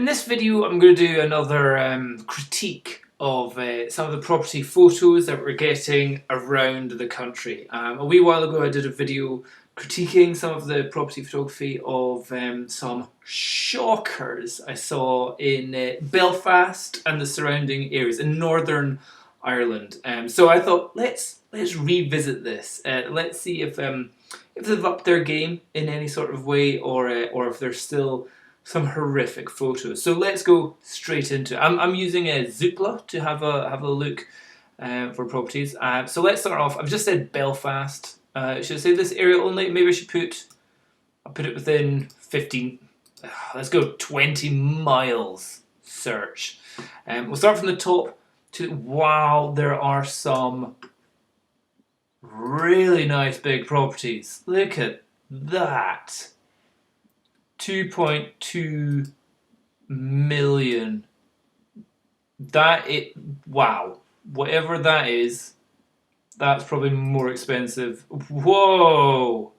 In this video, I'm going to do another critique of some of the property photos that we're getting around the country. A wee while ago, I did a video critiquing some of the property photography of some shockers I saw in Belfast and the surrounding areas in Northern Ireland. So I thought, let's revisit this. Let's see if they've upped their game in any sort of way, or if they're still some horrific photos. So let's go straight into it. I'm using a Zoopla to have a look for properties. So let's start off. I've just said Belfast. Should I say this area only? Maybe I'll put it within 15. Let's go 20 miles search. We'll start from the top to. Wow, there are some really nice big properties. Look at that. 2.2 million. Wow. Whatever that is, that's probably more expensive. Whoa.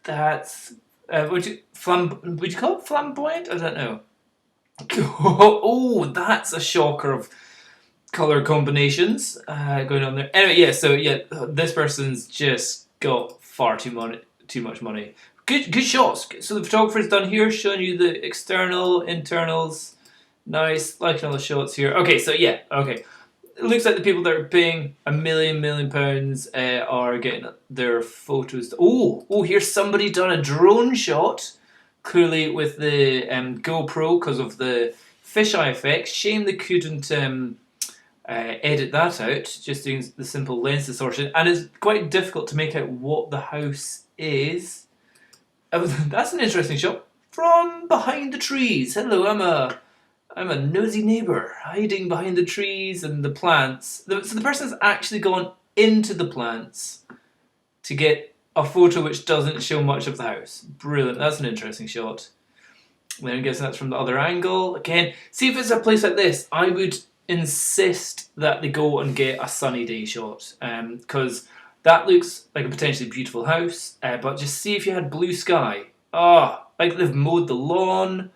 That's would you call it flamboyant? I don't know. Oh, that's a shocker of color combinations going on there. Anyway, yeah. So yeah, this person's just got far too much money. Good shots. So the photographer's done here, showing you the external, internals. Nice, liking all the shots here. Okay, so yeah, okay. It looks like the people that are paying £1 million are getting their photos. Oh, here's somebody done a drone shot, clearly with the GoPro because of the fisheye effect. Shame they couldn't edit that out, just doing the simple lens distortion. And it's quite difficult to make out what the house is. That's an interesting shot from behind the trees. Hello, I'm a nosy neighbour hiding behind the trees and the plants. So the person's actually gone into the plants to get a photo which doesn't show much of the house. Brilliant. That's an interesting shot. Then I'm guessing that's from the other angle. Again, see if it's a place like this, I would insist that they go and get a sunny day shot, because that looks like a potentially beautiful house, but just see if you had blue sky. Oh, like they've mowed the lawn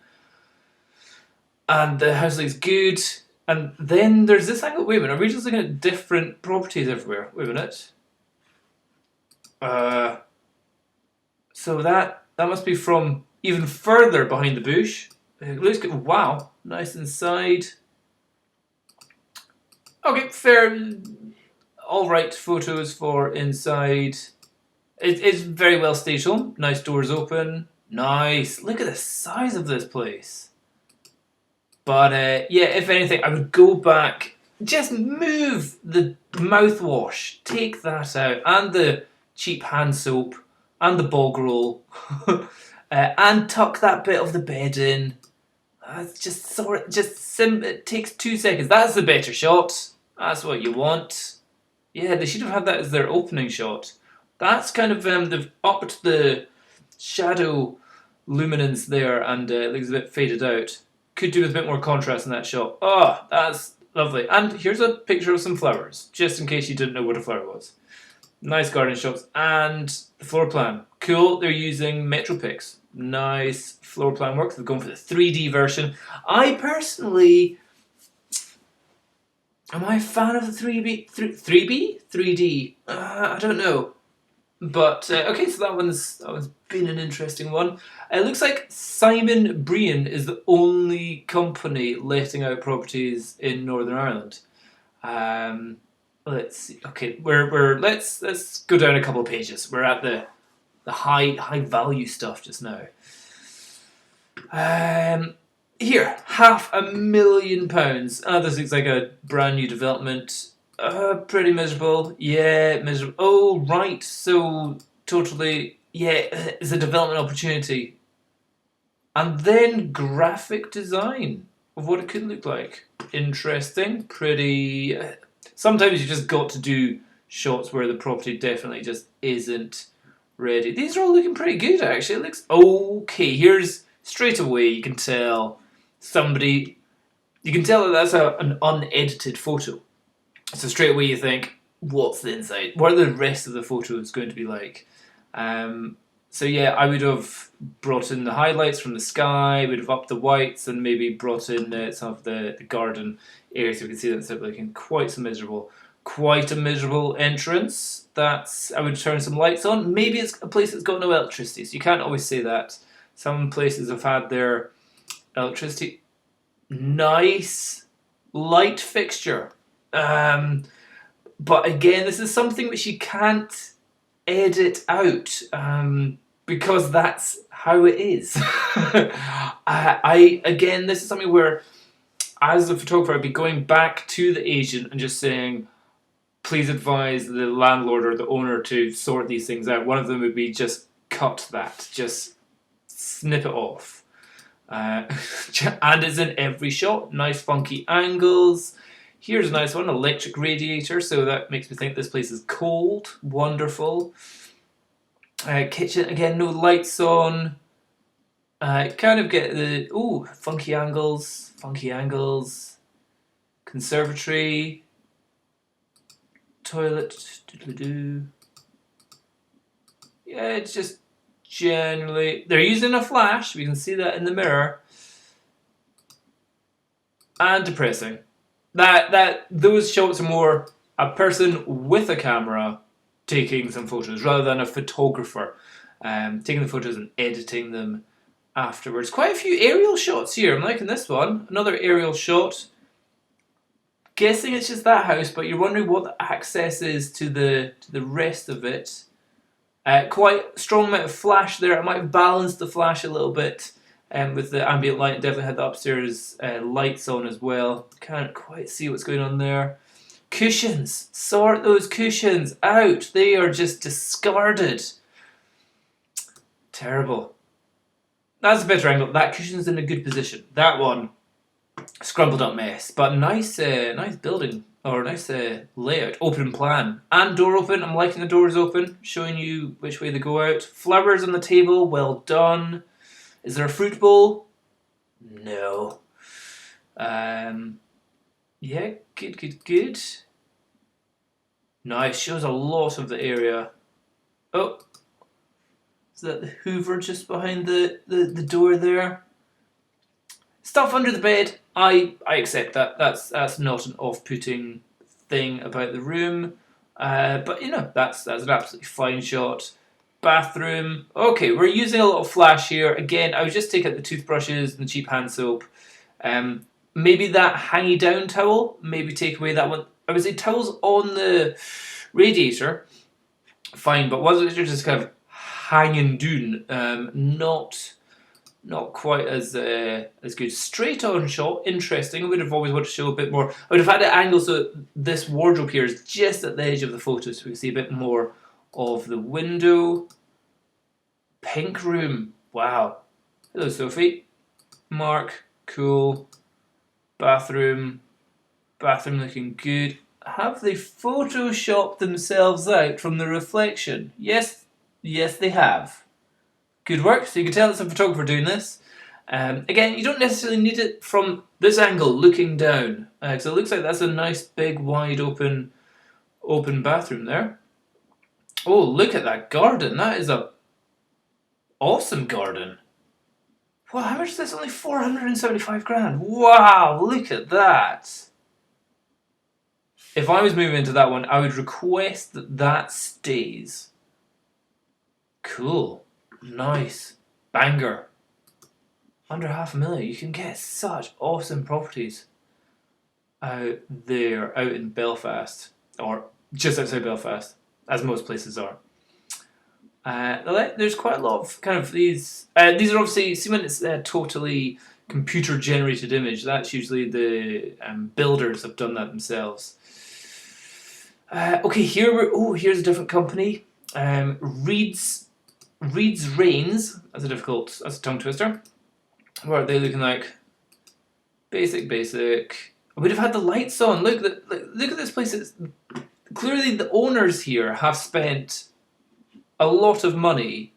and the house looks good. And then there's this angle. Wait a minute, are we just looking at different properties everywhere? Wait a minute. So that must be from even further behind the bush. It looks good. Wow, nice inside. Okay, fair. All right photos for inside. It's very well staged home. Nice doors open. Nice. Look at the size of this place. But yeah, if anything, I would go back. Just move the mouthwash. Take that out. And the cheap hand soap. And the bog roll. And tuck that bit of the bed in. It takes 2 seconds. That's the better shot. That's what you want. Yeah, they should have had that as their opening shot. That's kind of, they've upped the shadow luminance there, and it looks a bit faded out. Could do with a bit more contrast in that shot. Oh, that's lovely. And here's a picture of some flowers, just in case you didn't know what a flower was. Nice garden shots. And the floor plan. Cool, they're using MetroPix. Nice floor plan work. They've gone for the 3D version. I personally... Am I a fan of the 3D? I don't know. But, okay, so that one's been an interesting one. It looks like Simon Brian is the only company letting out properties in Northern Ireland. Let's see. Okay, let's go down a couple of pages. We're at the high value stuff just now. Here, £500,000. This looks like a brand new development. Pretty miserable. Yeah, miserable. Oh, right. So, totally, yeah, it's a development opportunity. And then graphic design of what it could look like. Interesting. Pretty... sometimes you just got to do shots where the property definitely just isn't ready. These are all looking pretty good, actually. It looks... Okay, here's... Straight away, you can tell that that's an unedited photo. So straight away you think, what's the inside? What are the rest of the photos going to be like? So yeah, I would have brought in the highlights from the sky, would have upped the whites, and maybe brought in some of the garden areas. So we can see that it's looking quite a miserable entrance. That's I would turn some lights on. Maybe it's a place that's got no electricity, so you can't always say that. Some places have had their electricity. Nice light fixture. But again, this is something which you can't edit out because that's how it is. I again, this is something where, as a photographer, I'd be going back to the agent and just saying, please advise the landlord or the owner to sort these things out. One of them would be just cut that, just snip it off. And it's in every shot. Nice funky angles. Here's a nice one, electric radiator, so that makes me think this place is cold. Wonderful. Kitchen, again, no lights on. Kind of get the, funky angles. Conservatory. Toilet. Yeah, it's just generally, they're using a flash, we can see that in the mirror. And depressing. Those shots are more a person with a camera taking some photos rather than a photographer taking the photos and editing them afterwards. Quite a few aerial shots here. I'm liking this one. Another aerial shot. Guessing it's just that house, but you're wondering what the access is to the rest of it. Quite strong amount of flash there. I might have balanced the flash a little bit. With the ambient light, definitely had the upstairs lights on as well. Can't quite see what's going on there. Cushions. Sort those cushions out. They are just discarded. Terrible. That's a better angle. That cushion's in a good position. That one, scrumpled up mess. But nice building. Or nice layout. Open plan. And door open. I'm liking the doors open. Showing you which way they go out. Flowers on the table. Well done. Is there a fruit bowl? No. Yeah, good. Nice, shows a lot of the area. Oh, is that the Hoover just behind the door there? Stuff under the bed. I accept that. That's not an off-putting thing about the room. But you know, that's an absolutely fine shot. Bathroom. Okay, we're using a little flash here. Again, I would just take out the toothbrushes and the cheap hand soap. Maybe that hangy down towel. Maybe take away that one. I would say towels on the radiator. Fine, but ones that are just kind of hanging down. Not quite as good. Straight on shot. Interesting. I would have always wanted to show a bit more. I would have had it angled so this wardrobe here is just at the edge of the photo, so we can see a bit more of the window. Pink room. Wow. Hello, Sophie. Mark. Cool. Bathroom. Bathroom looking good. Have they photoshopped themselves out from the reflection? Yes, they have. Good work. So you can tell it's a photographer doing this. Again, you don't necessarily need it from this angle, looking down. So it looks like that's a nice, big, wide open bathroom there. Oh, look at that garden. That is a awesome garden. Wow, how much is this? Only 475 grand. Wow, look at that. If I was moving into that one, I would request that stays. Cool. Nice. Banger. Under $500,000. You can get such awesome properties out there, out in Belfast. Or just outside Belfast, as most places are. There's quite a lot of kind of these. These are obviously, see when it's totally computer generated image, that's usually the builders have done that themselves. Okay, here's a different company. Reed's Rains. That's a tongue twister. What are they looking like? Basic. I would have had the lights on. Look at this place. Clearly the owners here have spent a lot of money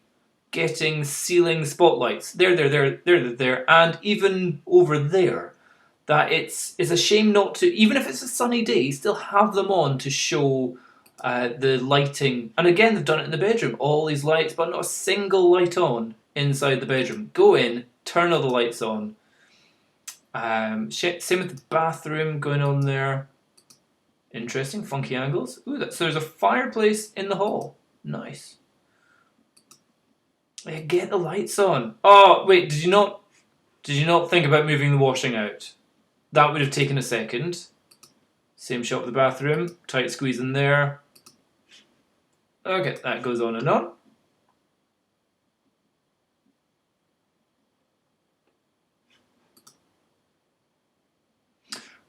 getting ceiling spotlights. There, and even over there. That it's a shame not to, even if it's a sunny day, still have them on to show The lighting, and again they've done it in the bedroom. All these lights, but not a single light on inside the bedroom. Go in, turn all the lights on. Same with the bathroom going on there. Interesting, funky angles. Ooh, so there's a fireplace in the hall. Nice. Yeah, get the lights on. Oh wait, did you not think about moving the washing out? That would have taken a second. Same shot of the bathroom. Tight squeeze in there. Okay, that goes on and on.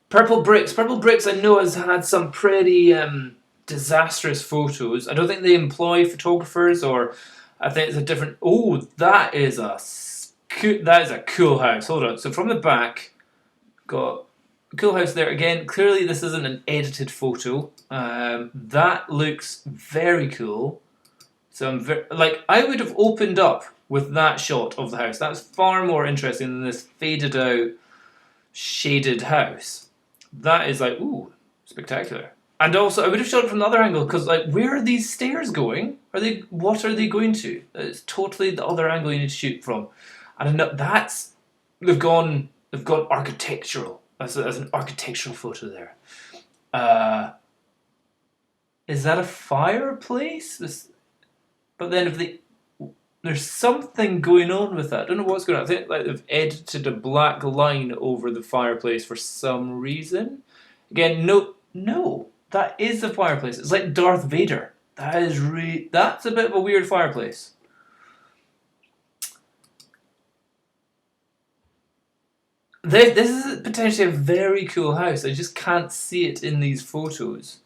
Purple bricks. Purple bricks, I know, has had some pretty disastrous photos. I don't think they employ photographers, or I think it's a different. Oh, that is a cool house. Hold on. So from the back, got a cool house there again. Clearly, this isn't an edited photo. That looks very cool. So I would have opened up with that shot of the house. That's far more interesting than this faded out, shaded house. That is like, ooh, spectacular. And also, I would have shot it from the other angle, because like, where are these stairs going? What are they going to? It's totally the other angle you need to shoot from. And they've gone architectural. That's an architectural photo there. Is that a fireplace? But then there's something going on with that. I don't know what's going on. I think like they've edited a black line over the fireplace for some reason. Again, no, that is the fireplace. It's like Darth Vader. That's a bit of a weird fireplace. This is potentially a very cool house. I just can't see it in these photos.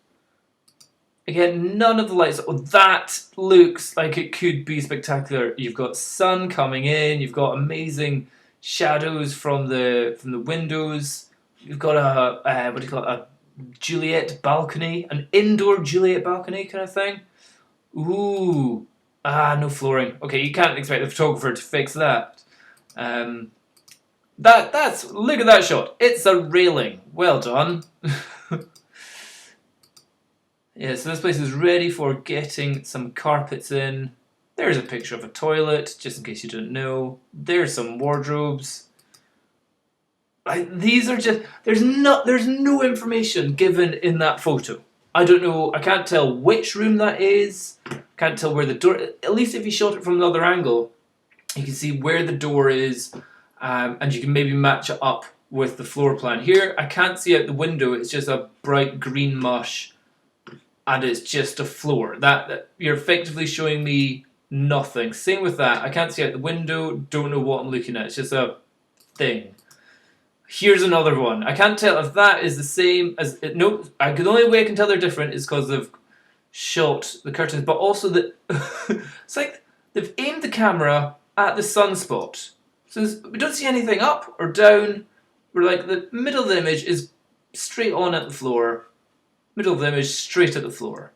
Again, none of the lights. Oh, that looks like it could be spectacular. You've got sun coming in. You've got amazing shadows from the windows. You've got a Juliet balcony, an indoor Juliet balcony kind of thing. Ooh, no flooring. Okay, you can't expect the photographer to fix that. Look at that shot. It's a railing. Well done. Yeah, so this place is ready for getting some carpets in. There's a picture of a toilet, just in case you didn't know. There's some wardrobes. These are just there's no information given in that photo. I don't know. I can't tell which room that is. Can't tell where the door. At least if you shot it from another angle, you can see where the door is, and you can maybe match it up with the floor plan. Here, I can't see out the window. It's just a bright green mush. And it's just a floor. That you're effectively showing me nothing. Same with that. I can't see out the window. Don't know what I'm looking at. It's just a thing. Here's another one. I can't tell if that is the same as it. No, the only way I can tell they're different is because they've shot the curtains, but also that it's like they've aimed the camera at the sunspot. So we don't see anything up or down. We're like the middle of the image is straight on at the floor. Middle of the image, straight at the floor.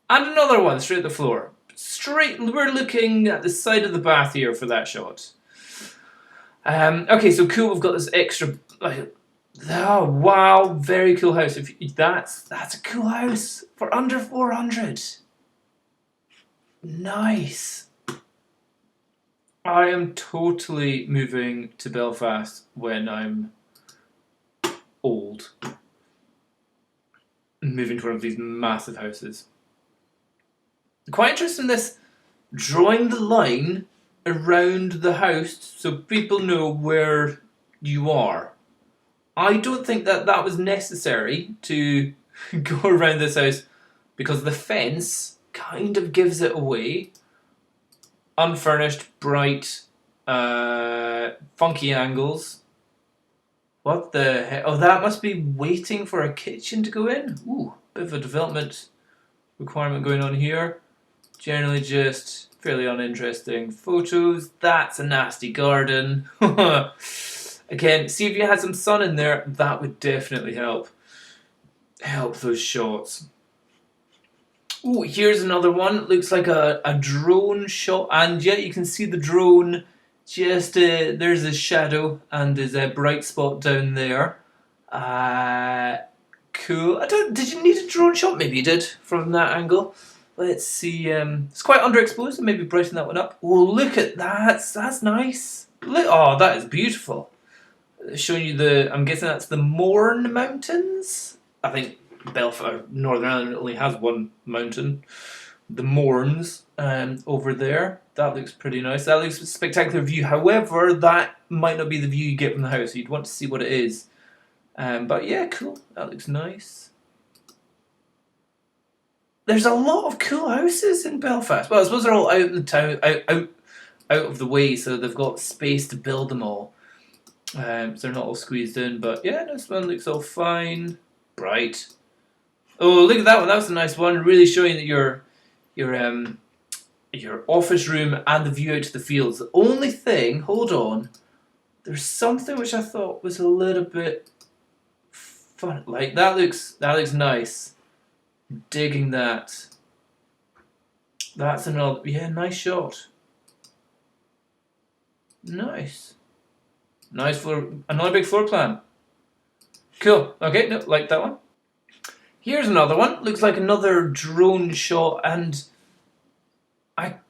And another one, straight at the floor. We're looking at the side of the bath here for that shot. Okay, so cool, we've got this extra... oh, wow, very cool house. That's a cool house for under 400. Nice. I am totally moving to Belfast when I'm old. Moving to one of these massive houses. Quite interested in this, drawing the line around the house so people know where you are. I don't think that was necessary to go around this house because the fence kind of gives it away. Unfurnished, bright, funky angles. What the heck? Oh, that must be waiting for a kitchen to go in? Ooh, bit of a development requirement going on here. Generally just fairly uninteresting photos. That's a nasty garden. Again, see if you had some sun in there, that would definitely help those shots. Ooh, here's another one. Looks like a drone shot, and yeah, you can see the drone. Just there's a shadow and there's a bright spot down there. Cool. I don't. Did you need a drone shot? Maybe you did from that angle. Let's see. It's quite underexposed. So maybe brighten that one up. Oh, look at that. That's nice. Look. Oh, that is beautiful. Showing you the. I'm guessing that's the Mourne Mountains. I think Belfast, Northern Ireland, only has one mountain. The Mournes over there. That looks pretty nice. That looks a spectacular view. However, that might not be the view you get from the house. You'd want to see what it is. But yeah, cool. That looks nice. There's a lot of cool houses in Belfast. Well, I suppose they're all out in the town, out of the way, so they've got space to build them all. So they're not all squeezed in. But yeah, this one looks all fine. Bright. Oh, look at that one. That was a nice one. Really showing that your office room and the view out to the fields. The only thing, hold on, there's something which I thought was a little bit fun. Like that looks nice. Digging that. That's another, yeah, nice shot. Nice. Nice for another big floor plan. Cool. Okay, no, like that one. Here's another one. Looks like another drone shot, and that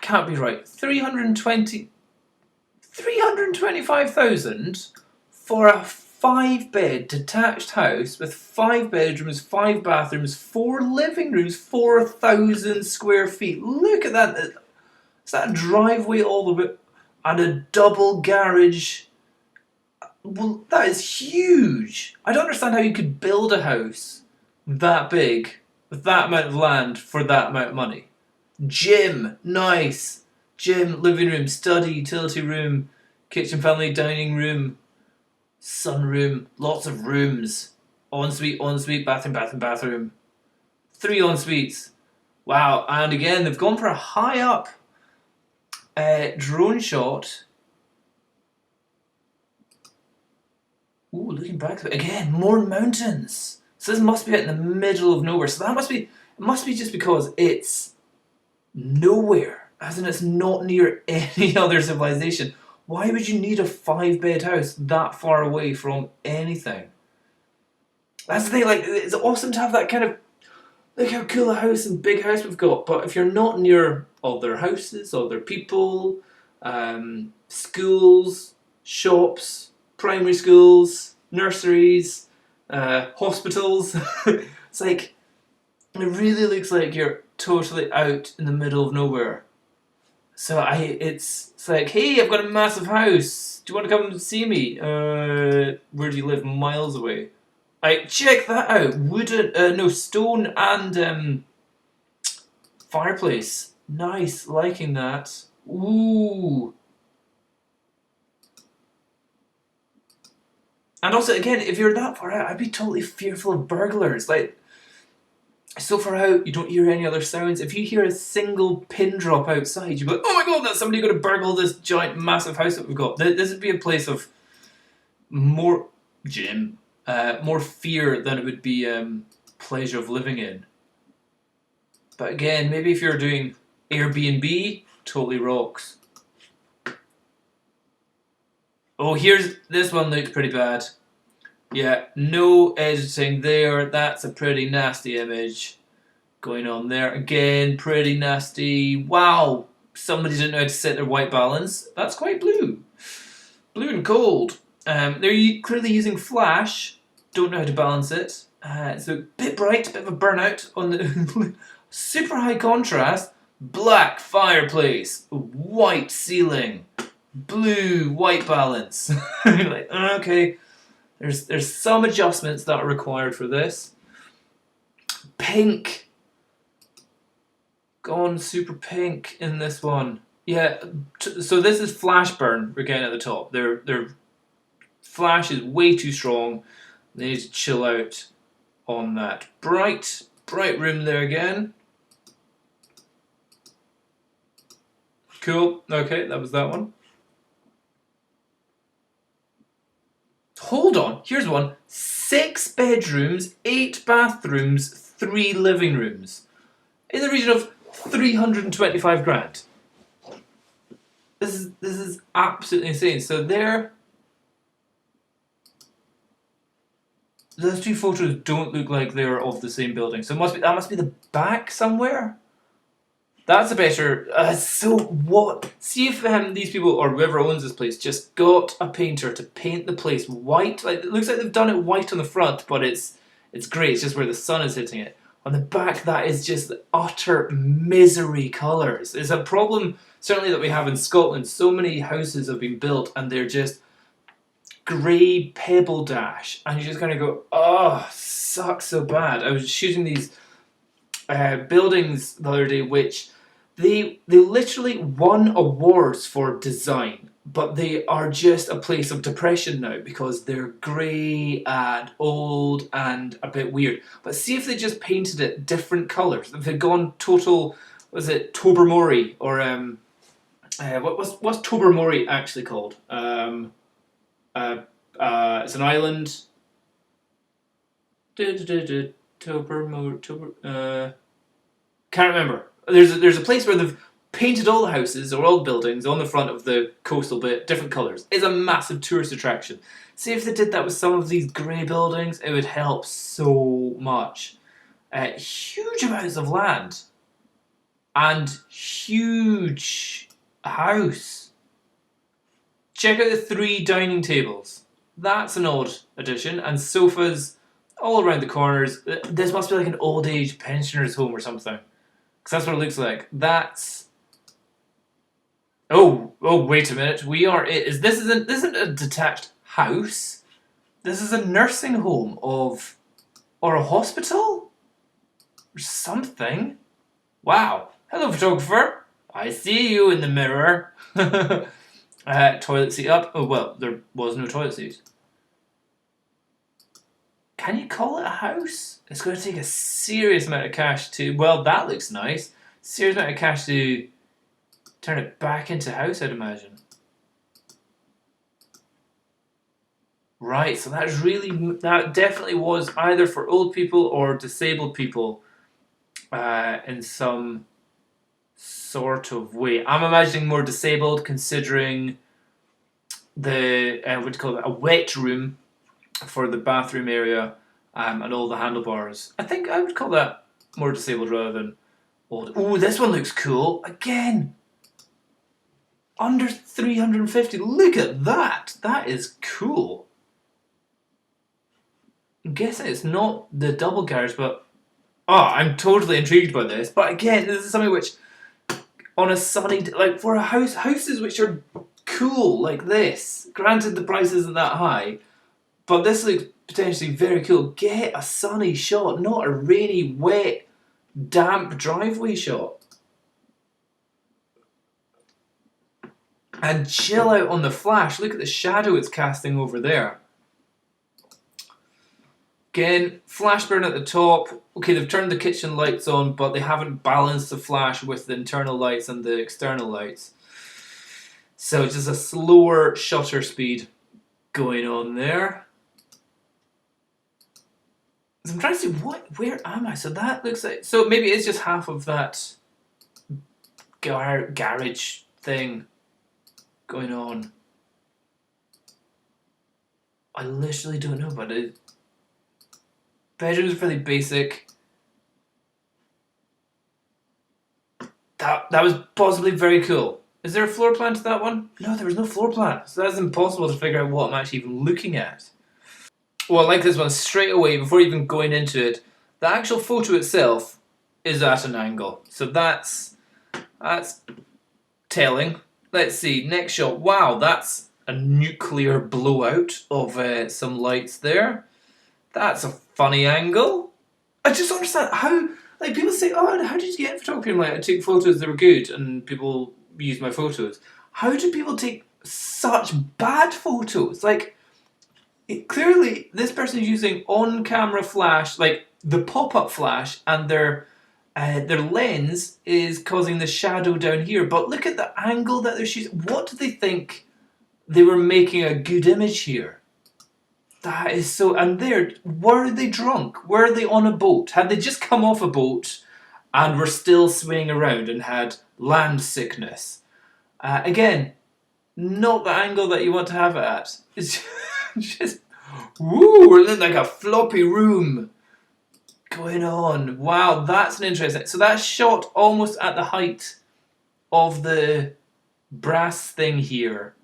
can't be right. 325,000 for a 5-bed detached house with 5 bedrooms, 5 bathrooms, 4 living rooms, 4,000 square feet. Look at that. Is that a driveway all the way and a double garage? Well, that is huge. I don't understand how you could build a house that big with that amount of land for that amount of money. Gym, nice. Gym, living room, study, utility room, kitchen, family, dining room, sunroom, lots of rooms. Ensuite, bathroom. 3 ensuites. Wow, and again, they've gone for a high up drone shot. Ooh, looking back again, more mountains. So this must be out in the middle of nowhere. So that must be just because it's nowhere, as in it's not near any other civilization. Why would you need a 5-bed house that far away from anything? That's the thing, like, it's awesome to have that kind of, look how cool a house and big house we've got, but if you're not near other houses, other people, schools, shops, primary schools, nurseries, hospitals, it's like, it really looks like you're totally out in the middle of nowhere. So it's like, hey, I've got a massive house. Do you want to come and see me? Where do you live? Miles away. Check that out. Stone and fireplace. Nice, liking that. Ooh. And also, again, if you're that far out, I'd be totally fearful of burglars. Like, so far out, you don't hear any other sounds. If you hear a single pin drop outside, you'd be like, oh my god, that's somebody going to burgle this giant, massive house that we've got. This would be a place of more fear than it would be pleasure of living in. But again, maybe if you're doing Airbnb, totally rocks. Oh, this one looks pretty bad. Yeah, no editing there. That's a pretty nasty image going on there. Again, pretty nasty. Wow, somebody didn't know how to set their white balance. That's quite blue. Blue and cold. They're clearly using flash. Don't know how to balance it. So a bit bright, a bit of a burnout on the super high contrast. Black fireplace, white ceiling, blue white balance. You're like, okay. There's some adjustments that are required for this. Pink. Gone super pink in this one. Yeah, so this is flash burn we're getting at the top. Their flash is way too strong. They need to chill out on that. Bright room there again. Cool. Okay, that was that one. Hold on, here's one. 6 bedrooms, 8 bathrooms, 3 living rooms. In the region of 325 grand. This is absolutely insane. So those two photos don't look like they're of the same building. So that must be the back somewhere. That's a better. So what? See if these people or whoever owns this place just got a painter to paint the place white. Like it looks like they've done it white on the front, but it's grey. It's just where the sun is hitting it. On the back, that is just utter misery colours. It's a problem certainly that we have in Scotland. So many houses have been built and they're just grey pebble dash, and you just kind of go, oh, sucks so bad. I was shooting these buildings the other day, which they literally won awards for design, but they are just a place of depression now because they're grey and old and a bit weird. But see if they just painted it different colours. If they'd gone total, was it Tobermory or what's Tobermory actually called? It's an island. Tobermory. Can't remember. There's a place where they've painted all the houses or all the buildings on the front of the coastal bit different colours. It's a massive tourist attraction. See if they did that with some of these grey buildings, it would help so much. Huge amounts of land and huge house. Check out the 3 dining tables. That's an odd addition, and sofas all around the corners. This must be like an old age pensioners home or something. Because that's what it looks like. That's... Oh, wait a minute. This isn't a detached house. This is a nursing home or a hospital? Or something. Wow. Hello, photographer. I see you in the mirror. Toilet seat up. Oh, well, there was no toilet seat. Can you call it a house? It's going to take a serious amount of cash to... Well, that looks nice. Serious amount of cash to turn it back into a house, I'd imagine. Right, so that definitely was either for old people or disabled people in some sort of way. I'm imagining more disabled, considering the what do you call it, a wet room for the bathroom area and all the handlebars. I think I would call that more disabled rather than old. Oh, this one looks cool. Again, under 350. Look at that. That is cool. I'm guessing it's not the double garage, but I'm totally intrigued by this. But again, this is something which, on a sunny, like for houses which are cool like this. Granted, the price isn't that high, but this looks potentially very cool. Get a sunny shot, not a rainy, wet, damp driveway shot. And chill out on the flash. Look at the shadow it's casting over there. Again, flash burn at the top. Okay, they've turned the kitchen lights on, but they haven't balanced the flash with the internal lights and the external lights. So it's just a slower shutter speed going on there. So I'm trying to see where am I? So that looks like, so maybe it's just half of that garage thing going on. I literally don't know, but it. Bedroom's fairly basic. That was possibly very cool. Is there a floor plan to that one? No, there was no floor plan. So that's impossible to figure out what I'm actually even looking at. Well, I like this one straight away, before even going into it. The actual photo itself is at an angle. So that's telling. Let's see, next shot. Wow, that's a nuclear blowout of some lights there. That's a funny angle. I just don't understand how, like, people say, oh, how did you get photography? I'm like, I took photos that were good and people use my photos. How do people take such bad photos? Like, clearly this person is using on-camera flash, like the pop-up flash, and their lens is causing the shadow down here. But look at the angle that they're shooting. What do they think they were making a good image here? That is so... And were they drunk? Were they on a boat? Had they just come off a boat and were still swaying around and had land sickness? Again, not the angle that you want to have it at. It's just... Woo, we're in like a floppy room going on. Wow, that's an interesting. So that's shot almost at the height of the brass thing here.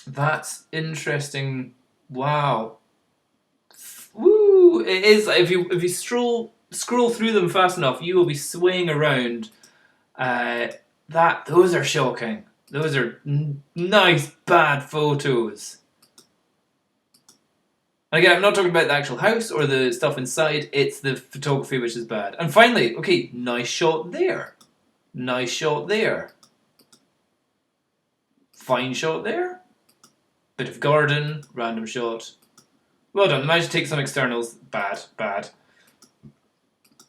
That's interesting. Wow. Woo! It is. If you scroll through them fast enough, you will be swaying around. Those are shocking. Those are nice bad photos. Again, I'm not talking about the actual house or the stuff inside. It's the photography which is bad. And finally, okay, nice shot there. Nice shot there. Fine shot there. Bit of garden, random shot. Well done. Managed to take some externals. Bad.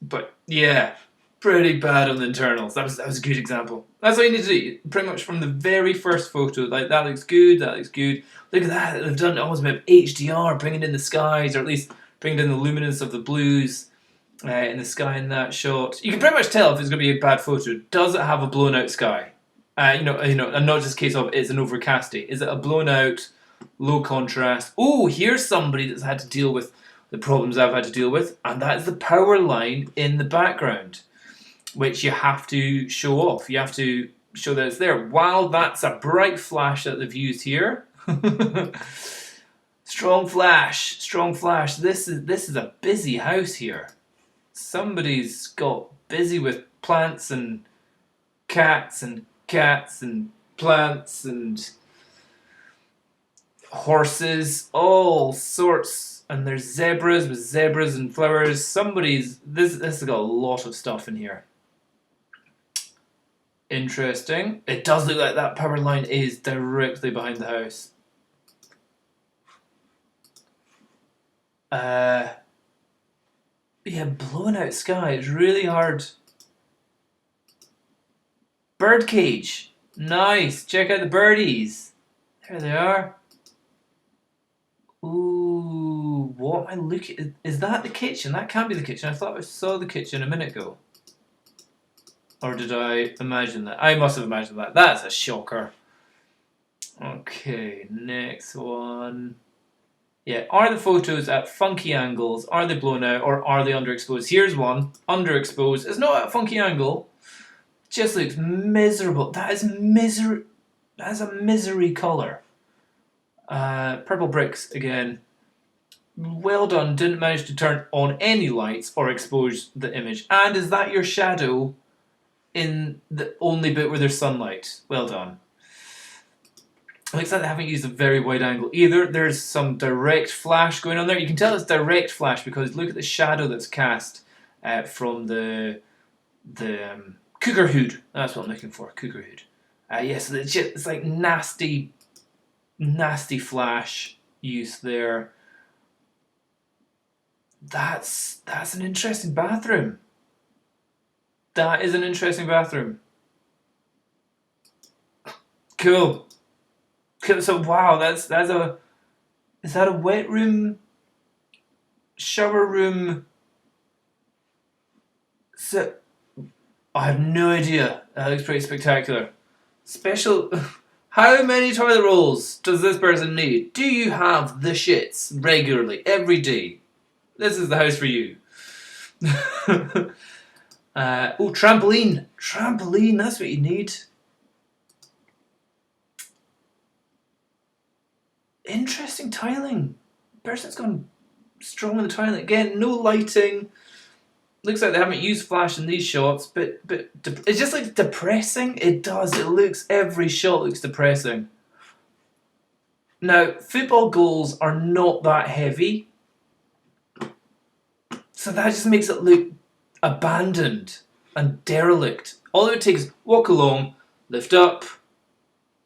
But yeah, pretty bad on the internals. That was a good example. That's all you need to do. Pretty much from the very first photo. Like, that looks good, that looks good. Look at that. They've done almost a bit of HDR, bringing in the skies, or at least bringing in the luminance of the blues in the sky in that shot. You can pretty much tell if it's going to be a bad photo. Does it have a blown out sky? And not just a case of it's an overcasting. Is it a blown out, low contrast? Oh, here's somebody that's had to deal with the problems I've had to deal with, and that's the power line in the background, which you have to show off. You have to show that it's there. While that's a bright flash that they've used here. Strong flash. This is a busy house here. Somebody's got busy with plants and cats and plants and horses, all sorts. And there's zebras with zebras and flowers. This has got a lot of stuff in here. Interesting. It does look like that power line is directly behind the house. Yeah, blown out sky. It's really hard. Birdcage. Nice. Check out the birdies. There they are. Ooh, what am I looking at? Is that the kitchen? That can't be the kitchen. I thought I saw the kitchen a minute ago. Or did I imagine that? I must have imagined that. That's a shocker. Okay, next one. Yeah, are the photos at funky angles? Are they blown out or are they underexposed? Here's one. Underexposed. It's not at a funky angle. Just looks miserable. That is misery. That is a misery colour. Purple bricks again. Well done. Didn't manage to turn on any lights or expose the image. And is that your shadow in the only bit where there's sunlight? Well done. Looks like they haven't used a very wide angle either. There's some direct flash going on there. You can tell it's direct flash because look at the shadow that's cast from the cougar hood. That's what I'm looking for, cougar hood. Yes, it's like nasty flash use there. That's an interesting bathroom. That is an interesting bathroom. Cool. So wow, is that a wet room, shower room? So I have no idea. That looks pretty spectacular. Special. How many toilet rolls does this person need? Do you have the shits regularly every day? This is the house for you. Oh, trampoline. Trampoline. That's what you need. Interesting tiling. Person's gone strong in the tiling. Again, no lighting. Looks like they haven't used flash in these shots, but it's just like depressing. It does. It looks, every shot looks depressing. Now, football goals are not that heavy, so that just makes it look abandoned and derelict. All it would take is walk along, lift up.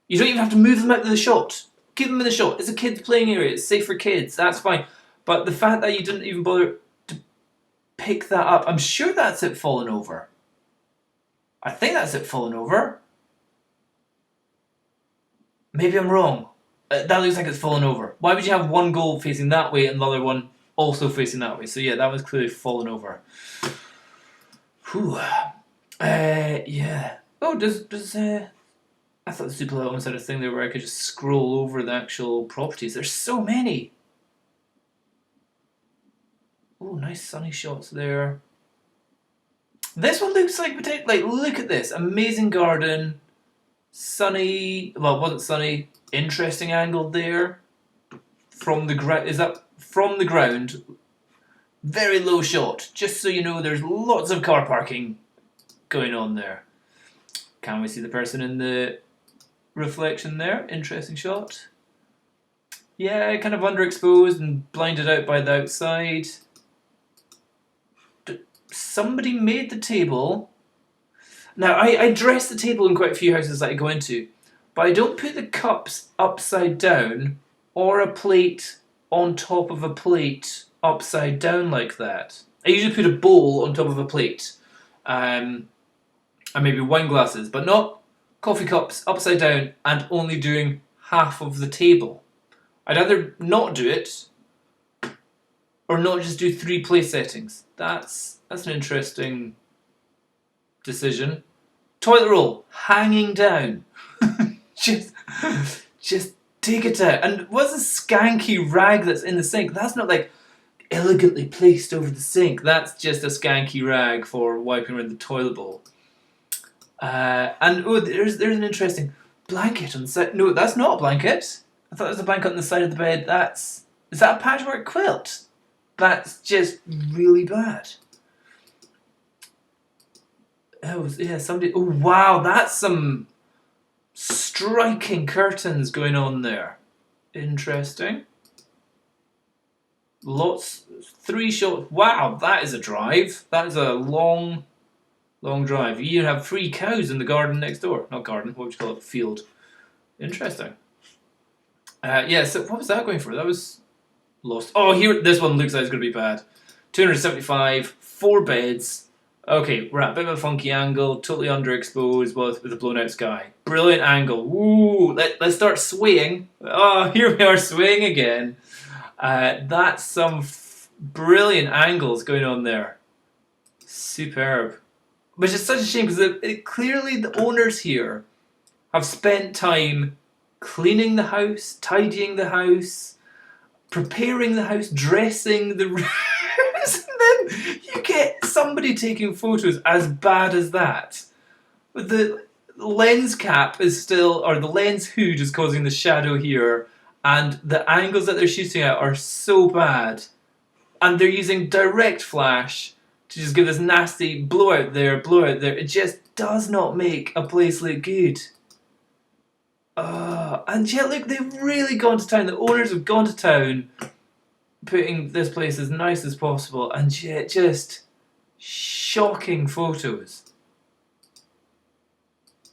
You don't even have to move them out of the shot. Keep them in the shot. It's a kids' playing area. It's safe for kids. That's fine. But the fact that you didn't even bother to pick that up, I'm sure that's it falling over. I think that's it falling over. Maybe I'm wrong. That looks like it's fallen over. Why would you have one goal facing that way and the other one also facing that way? So yeah, that was clearly fallen over. Whew. Yeah. Oh, does I thought the Super almost had a thing there where I could just scroll over the actual properties. There's so many. Oh, nice sunny shots there. This one looks like look at this amazing garden, sunny. Well, it wasn't sunny. Interesting angle there from the ground. Is that from the ground? Very low shot. Just so you know, there's lots of car parking going on there. Can we see the person in the reflection there? Interesting shot. Yeah, kind of underexposed and blinded out by the outside. Somebody made the table. Now, I dress the table in quite a few houses that I go into, but I don't put the cups upside down or a plate on top of a plate upside down like that. I usually put a bowl on top of a plate, and maybe wine glasses, but not coffee cups upside down and only doing half of the table. I'd either not do it or not just do 3 place settings. That's an interesting decision. Toilet roll hanging down. just take it out. And what's a skanky rag that's in the sink? That's not like elegantly placed over the sink. That's just a skanky rag for wiping around the toilet bowl. And there's an interesting blanket on the side. No, that's not a blanket. I thought there was a blanket on the side of the bed. Is that a patchwork quilt? That's just really bad. Oh yeah, somebody. Oh wow, that's some striking curtains going on there. Interesting. Lots, 3 shots. Wow, that is a drive. That is a long drive. You even have 3 cows in the garden next door. Not garden. What would you call it? Field. Interesting. Yeah. So what was that going for? That was lost. Oh, here. This one looks like it's going to be bad. 275, 4 beds. Okay, we're at a bit of a funky angle, totally underexposed with a blown out sky. Brilliant angle. Ooh, let's start swaying. Oh, here we are swaying again. That's some brilliant angles going on there. Superb. Which is such a shame because clearly the owners here have spent time cleaning the house, tidying the house, preparing the house, dressing the rooms, and then you get somebody taking photos as bad as that. But the lens cap is still, or the lens hood is causing the shadow here, and the angles that they're shooting at are so bad. And they're using direct flash to just give this nasty blowout there, blowout there. It just does not make a place look good. And yet, look, they've really gone to town. The owners have gone to town, putting this place as nice as possible, and yet just shocking photos.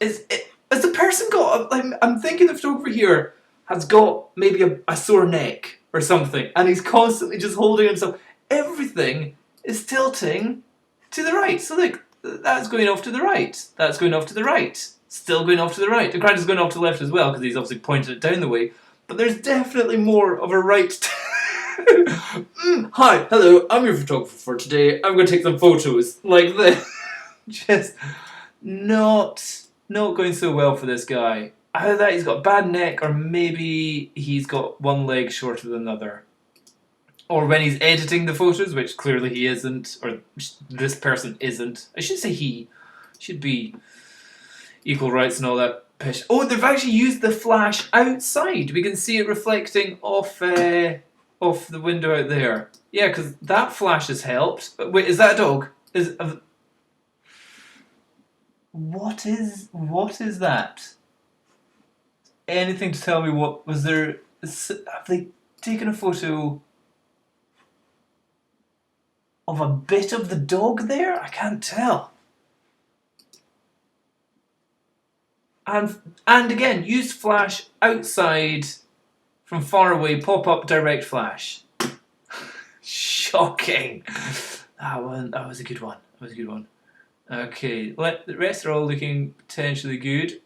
Has the person got? I'm thinking the photographer here has got maybe a sore neck or something, and he's constantly just holding himself. Everything is tilting to the right. So look, that's going off to the right. That's going off to the right. Still going off to the right. The crowd is going off to the left as well because he's obviously pointed it down the way. But there's definitely more of a right. Hi, hello, I'm your photographer for today. I'm going to take some photos like this. Just not going so well for this guy. Either that he's got a bad neck or maybe he's got one leg shorter than the other. Or when he's editing the photos, which clearly he isn't, or this person isn't. I should say he. Should be equal rights and all that pish. Oh, they've actually used the flash outside. We can see it reflecting off the window out there. Yeah, because that flash has helped. But wait, is that a dog? What is that? Anything to tell me what was there? Have they taken a photo of a bit of the dog there? I can't tell. And again, use flash outside from far away, pop up direct flash. Shocking. That was a good one. That was a good one. Okay, the rest are all looking potentially good.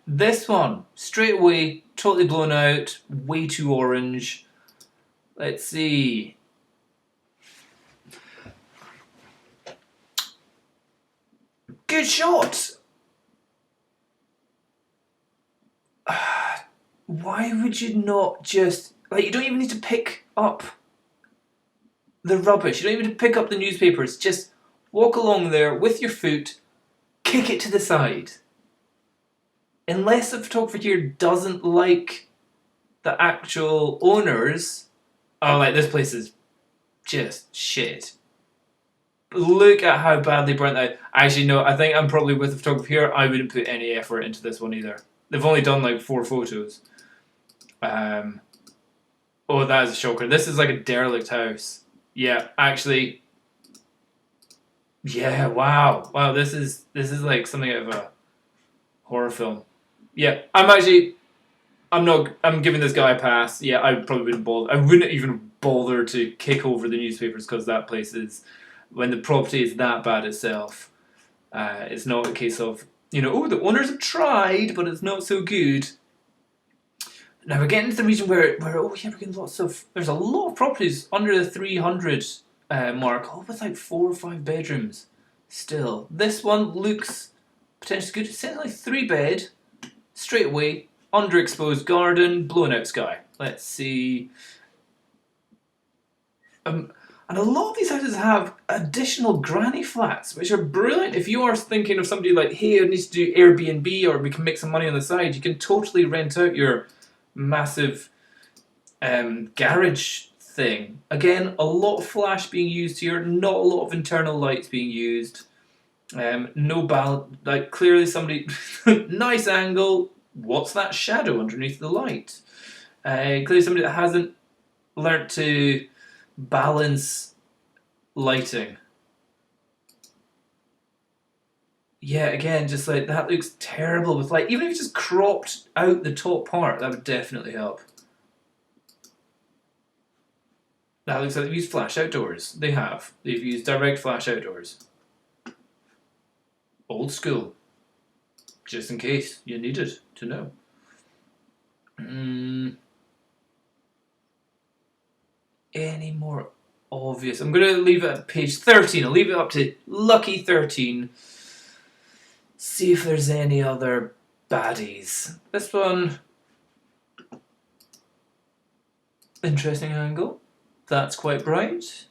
This one, straight away, totally blown out, way too orange. Let's see. Good shot! Why would you not just... you don't even need to pick up the rubbish. You don't even pick up the newspapers. Just walk along there with your foot, kick it to the side. Unless the photographer here doesn't like the actual owners, oh, like, this place is just shit. Look at how badly burnt out. Actually, no, I think I'm probably with the photographer here. I wouldn't put any effort into this one either. They've only done like 4 photos. Oh, that is a shocker. This is like a derelict house. Yeah, actually. Yeah, wow. Wow, this is like something out of a horror film. Yeah, I'm giving this guy a pass. Yeah, I probably wouldn't bother. I wouldn't even bother to kick over the newspapers because that place is, when the property is that bad itself, it's not a case of, oh, the owners have tried, but it's not so good. Now we're getting to the region where oh yeah, we're getting there's a lot of properties under the 300 mark, all with like 4 or 5 bedrooms. Still, this one looks potentially good. It's like 3-bed, straight away, underexposed garden, blown out sky. Let's see. And a lot of these houses have additional granny flats, which are brilliant. If you are thinking of somebody like, hey, I need to do Airbnb or we can make some money on the side, you can totally rent out your massive garage thing. Again, a lot of flash being used here, not a lot of internal lights being used. No balance, like clearly somebody, nice angle. What's that shadow underneath the light? Clearly somebody that hasn't learnt to balance lighting. Yeah, again, just like that looks terrible with light. Even if you just cropped out the top part, that would definitely help. That looks like they've used flash outdoors. They have. They've used direct flash outdoors. Old school. Just in case you needed to know. Any more obvious? I'm going to leave it at page 13. I'll leave it up to lucky 13. See if there's any other baddies. This one. Interesting angle. That's quite bright.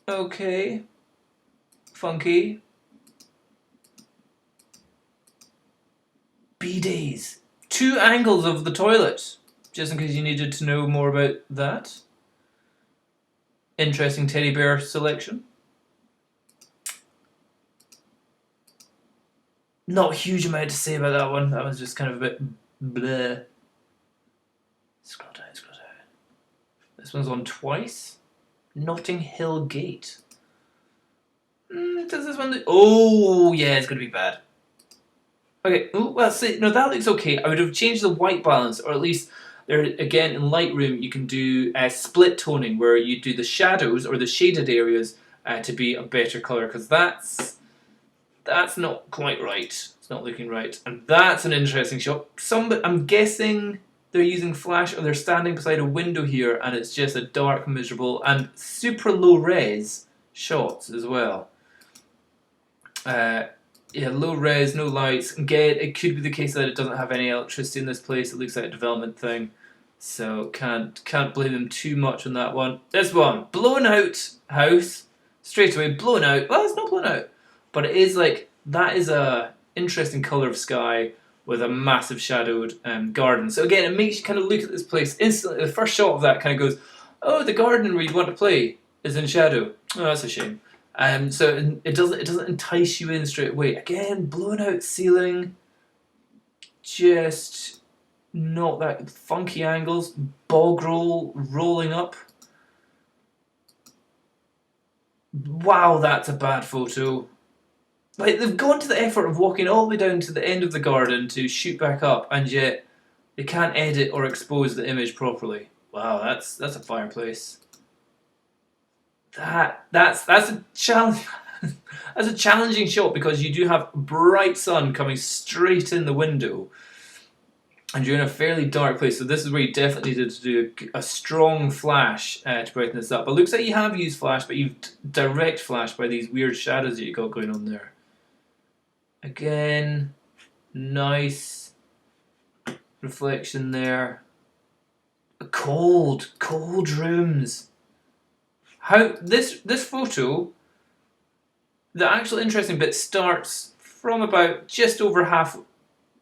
Okay. Funky. Bidets. 2 angles of the toilet. Just in case you needed to know more about that. Interesting teddy bear selection. Not a huge amount to say about that one. That one's just kind of a bit bleh. Scroll down, scroll down. This one's on twice. Notting Hill Gate. Does this one look... Oh, yeah, it's going to be bad. Okay, well, see, no, that looks okay. I would have changed the white balance, or at least, there again, in Lightroom, you can do split toning, where you do the shadows, or the shaded areas, to be a better colour, because that's not quite right. It's not looking right. And that's an interesting shot. I'm guessing they're using flash, or they're standing beside a window here, and it's just a dark, miserable, and super low res shots as well. Yeah, low res, no lights. Again, it could be the case that it doesn't have any electricity in this place. It looks like a development thing, so can't blame them too much on that one. This one, blown out house, straight away blown out. Well, it's not blown out, but it is like, that is a interesting color of sky with a massive shadowed garden. So again, it makes you kind of look at this place instantly. The first shot of that kind of goes, oh, the garden where you want to play is in shadow. Oh, that's a shame. So it doesn't entice you in straight away. Again, blown out ceiling, just not that funky angles. Bog roll rolling up. Wow, that's a bad photo. Like, they've gone to the effort of walking all the way down to the end of the garden to shoot back up, and yet they can't edit or expose the image properly. Wow, that's a fireplace. That's a challenge. That's a challenging shot because you do have bright sun coming straight in the window, and you're in a fairly dark place. So this is where you definitely needed to do a strong flash to brighten this up. But it looks like you have used flash, but you've direct flash by these weird shadows that you got going on there. Again, nice reflection there. Cold rooms. How this photo, the actual interesting bit starts from about just over half.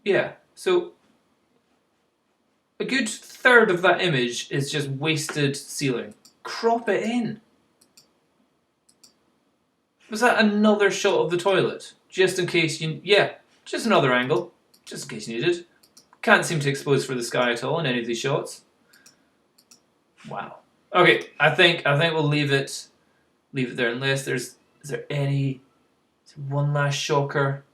Yeah, so a good third of that image is just wasted ceiling. Crop it in. Was that another shot of the toilet? Just in case you... Yeah, just another angle. Just in case you needed. Can't seem to expose for the sky at all in any of these shots. Wow. Okay, I think we'll leave it there unless there's... Is there any... One last shocker.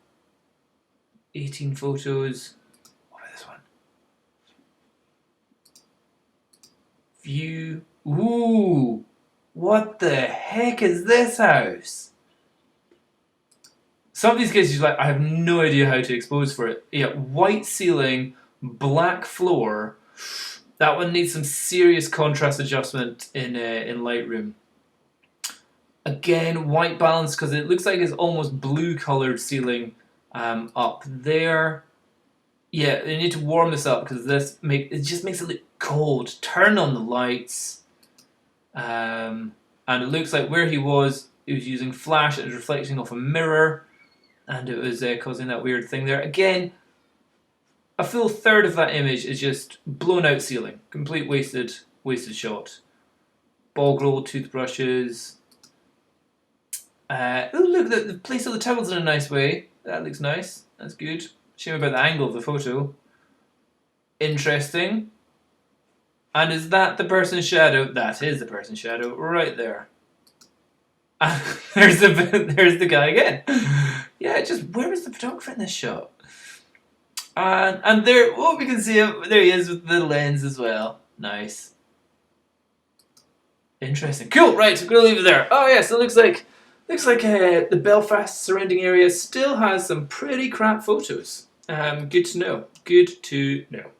18 photos. What about this one? View. Ooh! What the heck is this house? Some of these cases, like, I have no idea how to expose for it. Yeah, white ceiling, black floor. That one needs some serious contrast adjustment in Lightroom. Again, white balance because it looks like it's almost blue colored ceiling up there. Yeah, you need to warm this up because it just makes it look cold. Turn on the lights. And it looks like where he was using flash. It was reflecting off a mirror. And it was causing that weird thing there. Again, a full third of that image is just blown out ceiling. Complete wasted shot. Ball roll, toothbrushes. Oh look, the place of the towel's in a nice way. That looks nice. That's good. Shame about the angle of the photo. Interesting. And is that the person's shadow? That is the person's shadow right there. There's the guy again. Yeah, just where was the photographer in this shot? And there, we can see him. There he is with the lens as well. Nice. Interesting. Cool. Right, so we're gonna leave it there. Oh yes, it looks like the Belfast surrounding area still has some pretty crap photos. Good to know. Good to know.